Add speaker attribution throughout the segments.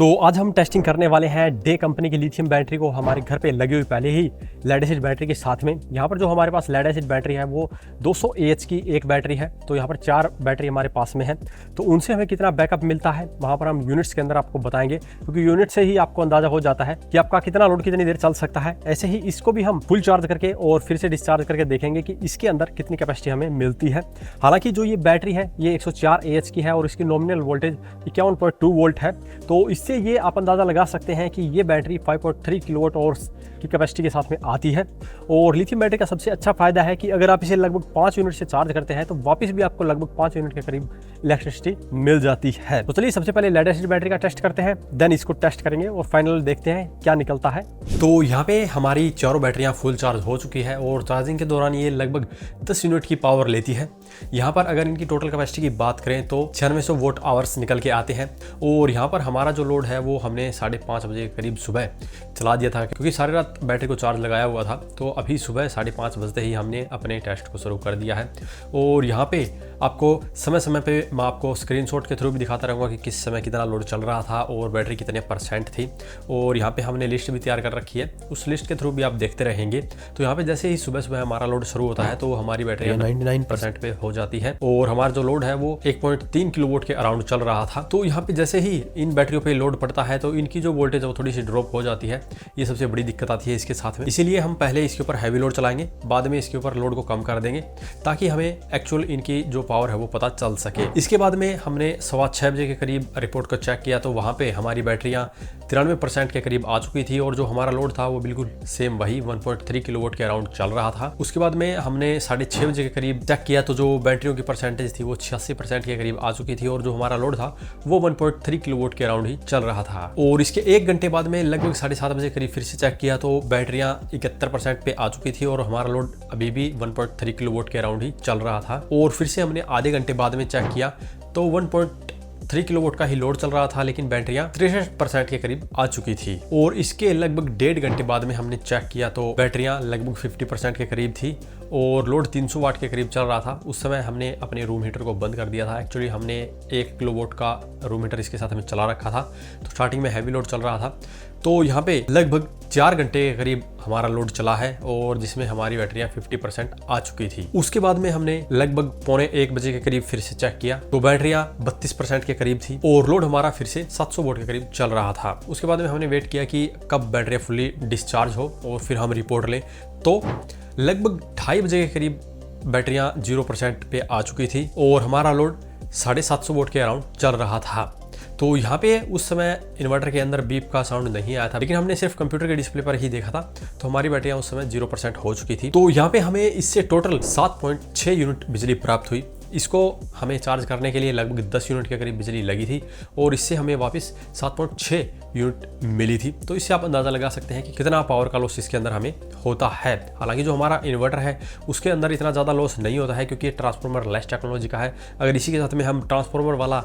Speaker 1: तो आज हम टेस्टिंग करने वाले हैं डे कंपनी की लिथियम बैटरी को हमारे घर पे लगी हुई पहले ही लेड एसिड बैटरी के साथ में। यहाँ पर जो हमारे पास लेड एसिड बैटरी है वो 200 AH की एक बैटरी है। तो यहाँ पर 4 बैटरी हमारे पास में है। तो उनसे हमें कितना बैकअप मिलता है वहाँ पर हम यूनिट्स के अंदर आपको बताएंगे, क्योंकि यूनिट से ही आपको अंदाजा हो जाता है कि आपका कितना लोड कितनी देर चल सकता है। ऐसे ही इसको भी हम फुल चार्ज करके और फिर से डिस्चार्ज करके देखेंगे कि इसके अंदर कितनी कैपेसिटी हमें मिलती है। हालांकि जो ये बैटरी है ये 104 AH की है और इसकी नॉमिनल वोल्टेज 51.2 वोल्ट है। तो इससे ये आप अंदाज़ा लगा सकते हैं कि ये बैटरी 5.3 किलोवाट आवर्स की कैपेसिटी के साथ में आती है। और लिथियम बैटरी का सबसे अच्छा फायदा है कि अगर आप इसे लगभग 5 यूनिट से चार्ज करते हैं तो वापस भी आपको लगभग 5 यूनिट के करीब इलेक्ट्रिसिटी मिल जाती है। तो चलिए सबसे पहले लेड एसिड बैटरी का टेस्ट करते हैं, देन इसको टेस्ट करेंगे और फाइनल देखते हैं क्या निकलता है। तो यहाँ पे हमारी चारों बैटरियाँ फुल चार्ज हो चुकी है और चार्जिंग के दौरान ये लगभग 10 यूनिट की पावर लेती है। यहाँ पर अगर इनकी टोटल कैपेसिटी की बात करें तो 9600 वोट आवर्स निकल के आते हैं। और यहाँ पर हमारा जो लोड है वो हमने 5:30 बजे के करीब सुबह चला दिया था, क्योंकि सारी रात बैटरी को चार्ज लगाया हुआ था। तो अभी सुबह 5:30 बजते ही हमने अपने टेस्ट को शुरू कर दिया है। और यहाँ पे आपको समय समय पे मैं आपको स्क्रीनशॉट के थ्रू भी दिखाता रहूँगा कि किस समय कितना लोड चल रहा था और बैटरी कितने % थी। और यहाँ पे हमने लिस्ट भी तैयार कर रखी है, उस लिस्ट के थ्रू भी आप देखते रहेंगे। तो यहाँ पे जैसे ही सुबह सुबह हमारा लोड शुरू होता है तो हमारी बैटरी 99% पे हो जाती है और हमारा जो लोड है वो 1.3 किलोवाट के अराउंड चल रहा था। तो यहाँ पे जैसे ही इन बैटरियों पे लोड पड़ता है तो इनकी जो वोल्टेज है वो थोड़ी सी ड्रॉप हो जाती है। ये सबसे बड़ी दिक्कत आती है इसके साथ में। इसीलिए हम पहले इसके ऊपर हैवी लोड चलाएंगे, बाद में इसके ऊपर लोड को कम कर देंगे ताकि हमें एक्चुअल इनकी जो पावर है वो पता चल सके। इसके बाद में हमने 6:15 बजे के करीब रिपोर्ट को चेक किया तो वहाँ पे हमारी बैटरियाँ 93% के करीब आ चुकी थी और जो हमारा लोड था वो बिल्कुल सेम वही 1.3 किलोवाट के अराउंड चल रहा था। उसके बाद में हमने 6:30 बजे के करीब चेक किया तो जो बैटरियों की परसेंटेज थी वो 86% के करीब आ चुकी थी और जो हमारा लोड था वो 1.3 किलोवाट के अराउंड ही चल रहा था। और इसके 1 घंटे बाद में लगभग 7:30 बजे करीब फिर से चेक किया तो बैटरियाँ 71% पे आ चुकी थी और हमारा लोड अभी भी 1.3 किलोवाट के अराउंड ही चल रहा था। और फिर से हमने आधे घंटे बाद में चेक किया तो 1.3 किलोवाट का ही लोड चल रहा था, लेकिन बैटरियां 63% के करीब आ चुकी थी। और इसके लगभग 1.5 घंटे बाद में हमने चेक किया तो बैटरियां लगभग 50% के करीब थी और लोड 300 वाट के करीब चल रहा था। उस समय हमने अपने रूम हीटर को बंद कर दिया था। एक्चुअली हमने 1 किलोवाट का रूम हीटर इसके साथ में चला रखा था, तो स्टार्टिंग में हैवी लोड चल रहा था। तो यहाँ पे लगभग 4 घंटे के करीब हमारा लोड चला है और जिसमें हमारी बैटरियाँ 50% आ चुकी थी। उसके बाद में हमने लगभग 12:45 बजे के करीब फिर से चेक किया तो बैटरियाँ 32% के करीब थी और लोड हमारा फिर से 700 वोट के करीब चल रहा था। उसके बाद में हमने वेट किया कि कब बैटरियाँ फुल्ली डिस्चार्ज हो और फिर हम रिपोर्ट लें। तो लगभग 2:30 बजे के करीब बैटरियाँ 0% पे आ चुकी थी और हमारा लोड 750 वोट के अराउंड चल रहा था। तो यहाँ पे उस समय इन्वर्टर के अंदर बीप का साउंड नहीं आया था, लेकिन हमने सिर्फ कंप्यूटर के डिस्प्ले पर ही देखा था। तो हमारी बैटरियाँ उस समय 0% हो चुकी थी। तो यहाँ पे हमें इससे टोटल 7.6 यूनिट बिजली प्राप्त हुई। इसको हमें चार्ज करने के लिए लगभग 10 यूनिट के करीब बिजली लगी थी और इससे हमें वापस 7.6 यूनिट मिली थी। तो इससे आप अंदाज़ा लगा सकते हैं कि कितना पावर का लॉस इसके अंदर हमें होता है। हालांकि जो हमारा इन्वर्टर है उसके अंदर इतना ज़्यादा लॉस नहीं होता है, क्योंकि ये ट्रांसफार्मर लेस टेक्नोलॉजी का है। अगर इसी के साथ में हम ट्रांसफार्मर वाला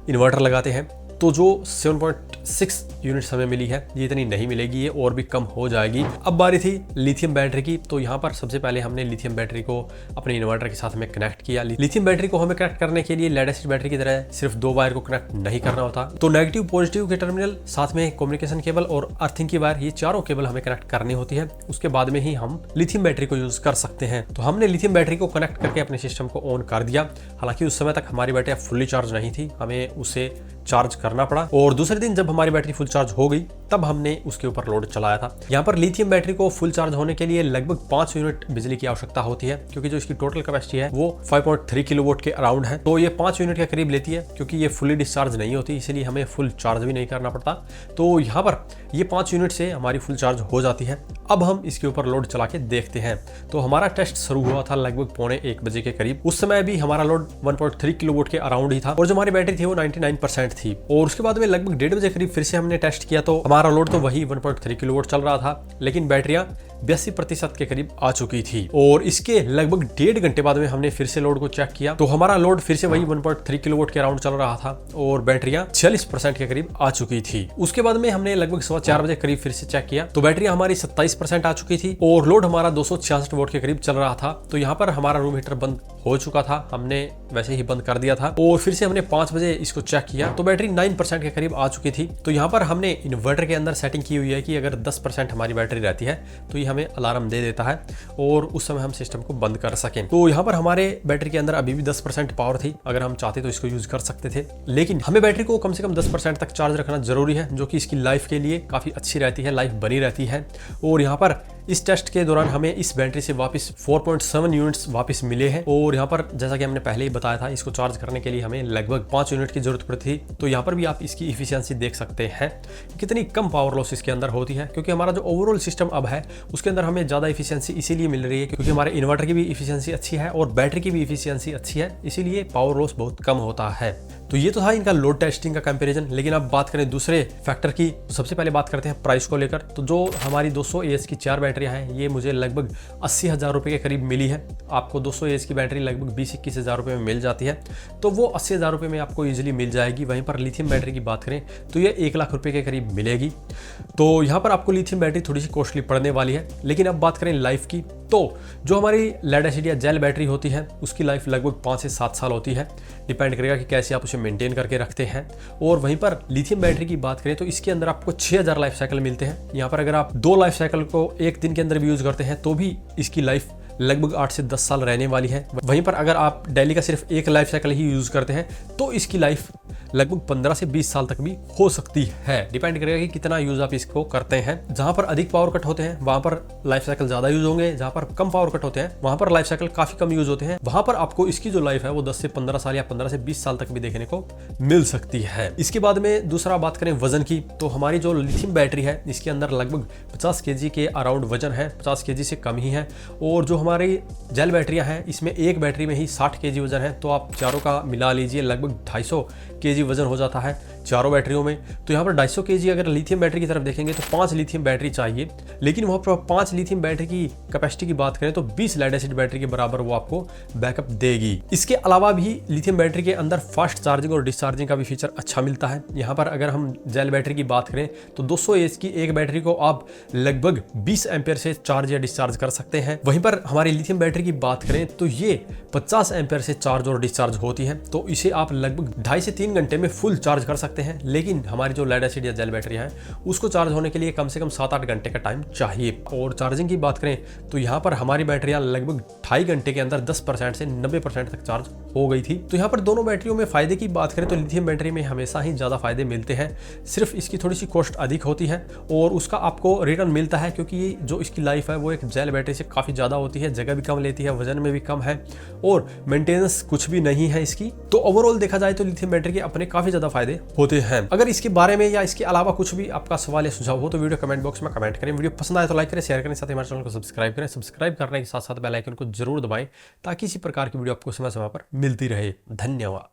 Speaker 1: इन्वर्टर लगाते हैं तो जो 7.6 यूनिट्स हमें मिली है ये इतनी नहीं मिलेगी, ये और भी कम हो जाएगी। अब बारी थी लिथियम बैटरी की। तो यहाँ पर सबसे पहले हमने लिथियम बैटरी को अपने इन्वर्टर के साथ में कनेक्ट किया। लिथियम बैटरी को हमें कनेक्ट करने के लिए लेड एसिड बैटरी की तरह सिर्फ 2 वायर को कनेक्ट नहीं करना होता। तो नेगेटिव पॉजिटिव के टर्मिनल, साथ में कम्युनिकेशन केबल और अर्थिंग की वायर, ये चारों केबल हमें कनेक्ट करनी होती है। उसके बाद में ही हम लिथियम बैटरी को यूज कर सकते हैं। तो हमने लिथियम बैटरी को कनेक्ट करके अपने सिस्टम को ऑन कर दिया। हालांकि उस समय तक हमारी बैटरी फुल्ली चार्ज नहीं थी, हमें उसे चार्ज करना पड़ा। और दूसरे दिन जब हमारी बैटरी फुल चार्ज हो गई तब हमने उसके ऊपर लोड चलाया था। यहाँ पर लिथियम बैटरी को फुल चार्ज होने के लिए लगभग 5 यूनिट बिजली की आवश्यकता होती है, क्योंकि जो इसकी टोटल कैपेसिटी है वो 5.3 किलोवाट के अराउंड है। तो ये 5 यूनिट के करीब लेती है, क्योंकि ये फुली डिस्चार्ज नहीं होती, इसीलिए हमें फुल चार्ज भी नहीं करना पड़ता। तो यहाँ पर ये 5 यूनिट से हमारी फुल चार्ज हो जाती है। अब हम इसके ऊपर लोड चला के देखते हैं। तो हमारा टेस्ट शुरू हुआ था लगभग 12:45 बजे के करीब। उस समय भी हमारा लोड 1.3 किलोवाट के अराउंड ही था और जो हमारी बैटरी थी वो 99% थी। और उसके बाद में लगभग 1:30 बजे करीब फिर से हमने टेस्ट किया तो हमारा लोड तो वही 1.3 किलोवाट चल रहा था, लेकिन बैटरियां 82% के करीब आ चुकी थी। और इसके लगभग 1.5 घंटे बाद में हमने फिर से लोड को चेक किया तो हमारा लोड फिर से वही 1.3 किलोवाट के अराउंड चल रहा था और बैटरियां 46% के करीब आ चुकी थी। उसके बाद में हमने लगभग 4:15 बजे करीब फिर से चेक किया तो बैटरियां हमारी 27% आ चुकी थी और लोड हमारा 266 वोल्ट के करीब चल रहा था। तो यहाँ पर हमारा रूम हीटर बंद हो चुका था, हमने वैसे ही बंद कर दिया था और फिर से हमने 5 बजे इसको चेक किया तो बैटरी 9% के करीब आ चुकी थी। तो यहाँ पर हमने इन्वर्टर के अंदर सेटिंग की हुई है कि अगर 10% हमारी बैटरी रहती है तो ये हमें अलार्म दे देता है और उस समय हम सिस्टम को बंद कर सकें। तो यहाँ पर हमारे बैटरी के अंदर अभी भी 10% पावर थी, अगर हम चाहते तो इसको यूज कर सकते थे, लेकिन हमें बैटरी को कम से कम 10% तक चार्ज रखना जरूरी है, जो कि इसकी लाइफ के लिए काफी अच्छी रहती है, लाइफ बनी रहती है। और यहाँ पर इस टेस्ट के दौरान हमें इस बैटरी से वापस 4.7 यूनिट्स वापस मिले हैं। और यहाँ पर जैसा कि हमने पहले ही बताया था, इसको चार्ज करने के लिए हमें लगभग 5 यूनिट की जरूरत पड़ती थी। तो यहाँ पर भी आप इसकी इफिशियंसी देख सकते हैं कितनी कम पावर लॉस इसके अंदर होती है, क्योंकि हमारा जो ओवरऑल सिस्टम अब है उसके अंदर हमें ज़्यादा इफिशियंसी इसीलिए मिल रही है क्योंकि हमारे इन्वर्टर की भी इफिशियंसी अच्छी है और बैटरी की भी इफिशियंसी अच्छी है, इसीलिए पावर लॉस बहुत कम होता है। तो ये तो था इनका लोड टेस्टिंग का कंपैरिजन। लेकिन अब बात करें दूसरे फैक्टर की, तो सबसे पहले बात करते हैं प्राइस को लेकर। तो जो हमारी 200 AH की 4 बैटरियां हैं, ये मुझे लगभग 80,000 रुपये के करीब मिली है। आपको 200 AH की बैटरी लगभग 20-21 हज़ार रुपये में मिल जाती है, तो वो 80,000 रुपये में आपको ईजिली मिल जाएगी। वहीं पर लिथियम बैटरी की बात करें तो ये 1 लाख रुपये के करीब मिलेगी। तो यहाँ पर आपको लिथियम बैटरी थोड़ी सी कॉस्टली पड़ने वाली है। लेकिन अब बात करें लाइफ की, तो जो हमारी लेड एसिड या जेल बैटरी होती है उसकी लाइफ लगभग 5 से 7 साल होती है। डिपेंड करेगा कि कैसे आप उसे मेंटेन करके रखते हैं। और वहीं पर लिथियम बैटरी की बात करें तो इसके अंदर आपको 6000 लाइफ साइकिल मिलते हैं। यहाँ पर अगर आप 2 लाइफ साइकिल को एक दिन के अंदर भी यूज करते हैं तो भी इसकी लाइफ लगभग 8 से 10 साल रहने वाली है। वहीं पर अगर आप डेली का सिर्फ एक लाइफ साइकिल ही यूज करते हैं तो इसकी लाइफ लगभग 15 से 20 साल तक भी हो सकती है। डिपेंड करेगा कि कितना यूज आप इसको करते हैं। जहां पर अधिक पावर कट होते हैं वहां पर लाइफ साइकिल ज्यादा यूज होंगे, जहां पर कम पावर कट होते हैं वहां पर लाइफ साइकिल काफी कम यूज होते हैं। वहां पर आपको इसकी जो लाइफ है वो 10 से 15 साल या 15 से 20 साल तक भी देखने को मिल सकती है। इसके बाद में दूसरा बात करें वजन की, तो हमारी जो लिथियम बैटरी है इसके अंदर लगभग 50 kg के अराउंड वजन है, 50 kg से कम ही है। और जो हमारी जेल बैटरियां हैं इसमें एक बैटरी में ही 60 kg वजन है, तो आप चारों का मिला लीजिए लगभग 250 kg वजन हो जाता है चारों बैटरियों में। तो यहाँ पर 250 kg अगर लिथियम बैटरी की तरफ देखेंगे तो 5 लिथियम बैटरी चाहिए, लेकिन वहाँ पर 5 लिथियम बैटरी की कैपेसिटी की बात करें तो 20 लेड एसिड बैटरी के बराबर वो आपको बैकअप देगी। इसके अलावा भी लिथियम बैटरी के अंदर फास्ट चार्जिंग और डिस्चार्जिंग का भी फीचर अच्छा मिलता है। यहाँ पर अगर हम जेल बैटरी की बात करें तो 200 AH की एक बैटरी को आप लगभग 20 एम्पियर से चार्ज या डिस्चार्ज कर सकते हैं। वहीं पर हमारी लिथियम बैटरी की बात करें तो ये 50 एम्पियर से चार्ज और डिस्चार्ज होती है, तो इसे आप लगभग 2.5 से 3 घंटे में फुल चार्ज कर सकते हैं। लेकिन हमारी जो लेड एसिड या जेल बैटरी है उसको चार्ज होने के लिए कम से कम 7-8 घंटे का टाइम चाहिए। और चार्जिंग की बात करें तो यहाँ पर हमारी बैटरियां लगभग 2.5 घंटे के अंदर 10% से 90% तक चार्ज हो गई थी। तो यहाँ पर दोनों बैटरियों में फायदे की बात करें तो लिथियम बैटरी में हमेशा ही ज्यादा फायदे मिलते हैं, सिर्फ इसकी थोड़ी सी कॉस्ट अधिक होती है और उसका आपको रिटर्न मिलता है क्योंकि जो इसकी लाइफ है वो एक जेल बैटरी से काफी ज्यादा होती है, जगह भी कम लेती है, वजन में भी कम है और मेंटेनेंस कुछ भी नहीं है इसकी। तो ओवरऑल देखा जाए तो लिथियम बैटरी के अपने काफी ज्यादा फायदे होते हैं। अगर इसके बारे में या इसके अलावा कुछ भी आपका सवाल या सुझाव हो तो वीडियो कमेंट बॉक्स में कमेंट करें। वीडियो पसंद आए तो लाइक करें, शेयर करें, साथ ही हमारे चैनल को सब्सक्राइब करें। सब्सक्राइब करने के साथ साथ बेल आइकन को जरूर दबाएं ताकि इसी प्रकार की वीडियो आपको समय समय पर मिलती रहे। धन्यवाद।